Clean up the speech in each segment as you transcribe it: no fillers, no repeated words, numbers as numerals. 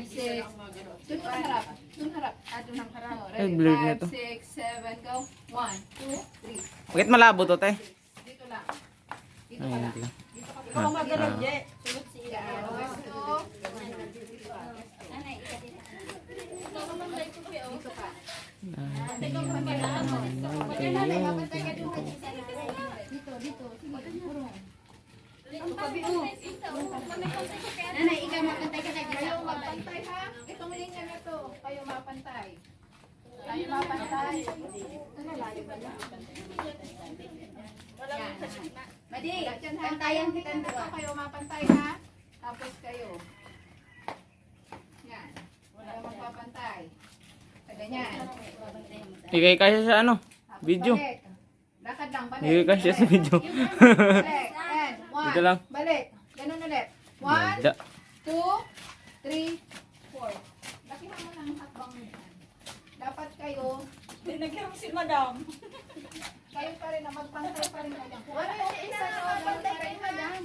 5, 6. Doon ka harap. Doon harap. Doon ang harap. Ay, Ready? blurred na 5, to. 6, 7, go. 1, 2, 3. Bakit malabo to, te? Dito lang. Dito Ay, ka lang. hindi. Dito ka Ikaw magalaw, Je. Sunod si Ian. Gusto. Dito ka. Dito, dito. Sige, puro. Nanay, ikaw mapantay ka tayo. Kayo mapantay ha? Itong linya na to. Kayo mapantay. Kayo mapantay. Ano, layo ba lang? Yan. Madi, pantayan kita dito. Kayo mapantay ha? Tapos kayo. Yan. Wala magpapantay. Sa ganyan. Ikay kasi sa ano? Tapos Video. balik. Lakad lang, balik. Ikay kasi sa video. Balik. And, 1. Dito lang. Balik. Ganun ulit. 1, Dada. 2, 3, 4. Lakihan mo lang ang hakbang mo yan. Dapat kayo, Tinagyan si Madam. kayo pa rin na magpantay pa rin kayo. Kung ano yung isa nyo, magpantay kayo na yan.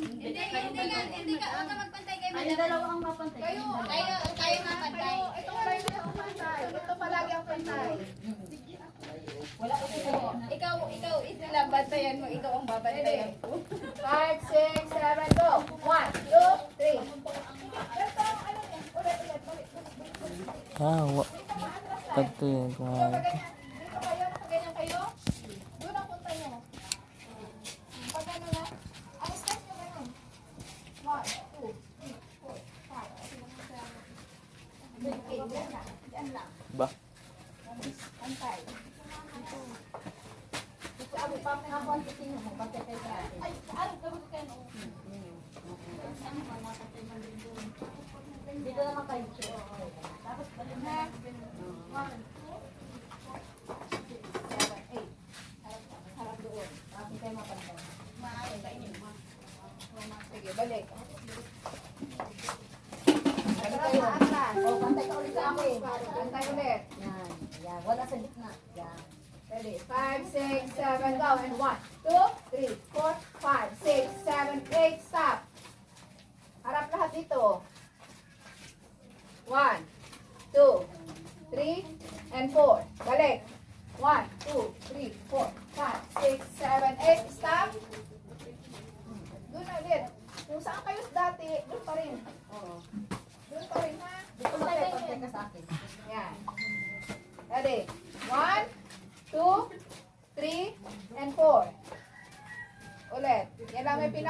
Hindi ka, huwag ka magpantay kay Ay, Madam. dalawa ang mapantay. Kayo, Tayo mapantay. ito palagi ang pantay. Ito palagi ang pantay. Ikaw, ito bantayan mo. Ikaw ang babantayan ko. 5, 6, 7, go. 1, 2, 3. Ito, ano yan? Ulit, balik. Ah, Tagto yun. Dito kayo, nakaganyan kayo. Doon ang punta nyo. Pag ano na, ang step nyo ganun. 1, 2, 3, 4, 5, 6, 7, 8, yan lang. Ba? Pantay. Dito. Dito, abi, papin ako ang titingin mo. Pantay kayo sa atin. Ay, ano, gawin ko kayo. Dito naman kayo. Tapos, balik na. 1, 2, 7, 8. Harap doon. Bakit kayo mapantay? Sige, balik. Balik kayo. O, pantay ka ulit sa akin. Pantay ulit. Yan. Yan. Wala sa gitna. Yan. Ready? 5, 6, 7, go. And 1, 2, 3, 4, 5, 6, 7, 8. Stop. Harap lahat dito. 1, 2, 3, and 4. Balik. 1, 2, 3, 4, 5, 6, 7, 8. Stop. Doon ulit. Kung saan kayo dati, doon pa rin. Doon pa rin ha. Dito na kayo. Pantay ka sa akin. Yan. Ready? 1, 2, 3, and 4. Ulit. Yan lang may pinaka